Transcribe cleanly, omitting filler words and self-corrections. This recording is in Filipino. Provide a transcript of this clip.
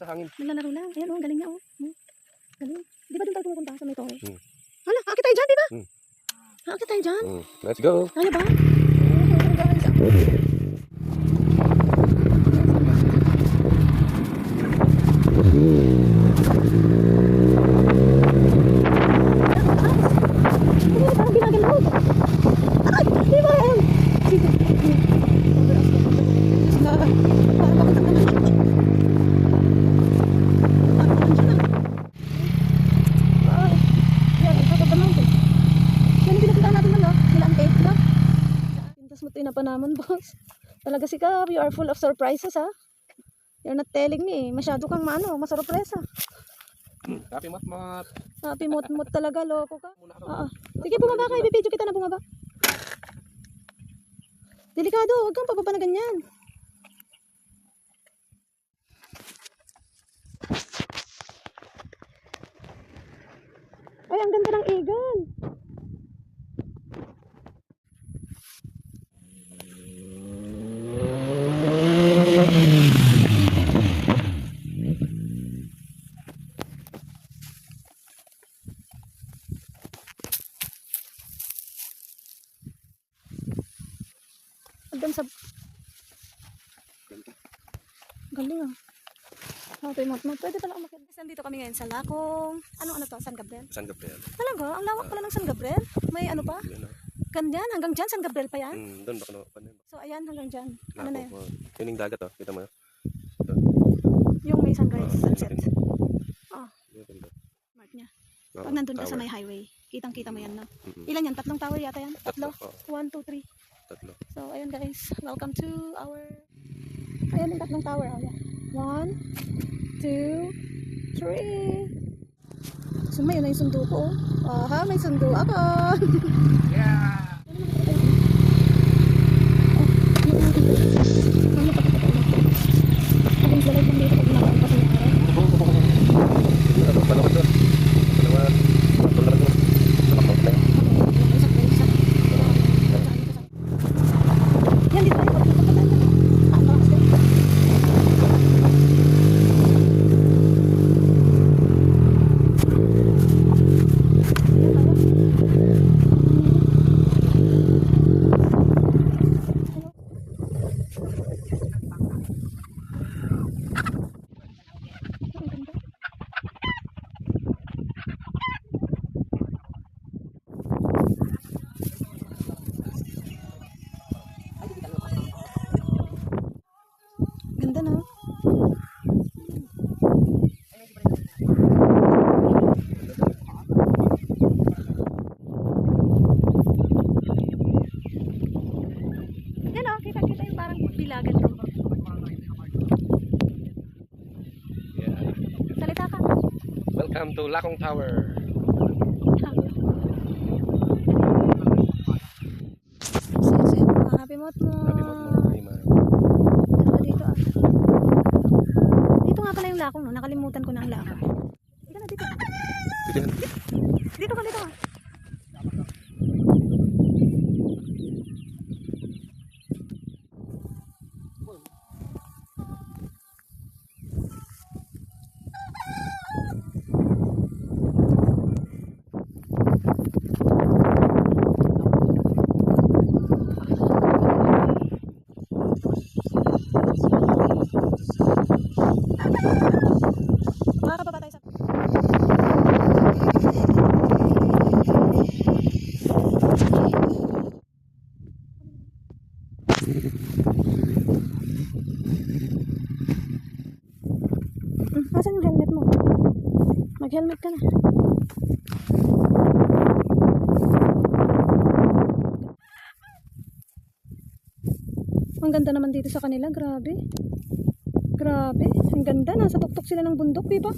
sa hangin. Naglalaro lang. Ayan, oh, galing niya, oh. Galing. Di ba doon tayo pupunta sa may toy? Hala, akit tayo dyan, di ba? Akit tayo dyan. Let's go. Kaya ba? Parang ginagalog. Ay, di ba yan? Pa naman, boss. Talaga si Kap, you are full of surprises, ha? You're not telling me. Masyado kang masorpresa. Happy mat-mat. Happy mot-mot talaga, loko ka. Sige, bumaba ka. Ibibidyo kita na bumaba. Delikado, huwag kang pababa na ganyan. Ay, ang ganda ng eagle. Agdan sa... Galing, ah. Okay, mat-mat. Pwede pala umakit. Nandito kami ngayon sa Lakong... Ano to? San Gabriel? San Gabriel. Talaga? Ang lawak pala ng San Gabriel? May ano pa? Ganyan, hanggang dyan, San Gabriel pa yan? Doon baka na. So, ayan, hanggang dyan. Ano na yun? Yun yung dagat, oh. Kita mo. Yung may sunrise, sunset. Mark niya. Oh, pag nandun ka sa may highway, kitang-kita mo yan, no? Ilan yan? 3 tower yata yan? 3? 1, 2, 3. Tatlo. So, ayun guys. Welcome to our... Ayan yung 3 tower. Oh, yeah. 1, 2, 3. So, yun na yung sundo ko. Oh. Aha, may sundo ako. Yeah! Ganda na. Yan o, kita-kita yung parang bilagan ko. Yeah. Salita ka. Welcome to Lakong Tower. Happy mot-mot. Happy mat-mat. Ganda dito, ah. Dito nga pala yung Lakong, no? Nakalimutan ko na ang Lakong. Dito na, dito. Dito ka, dito ka. Makakababa tayo sa... Asan yung helmet mo? Mag-helmet ka na. Ang ganda naman dito sa kanila, grabe. Grabe, ang ganda. Nasa tuktok sila ng bundok, di ba?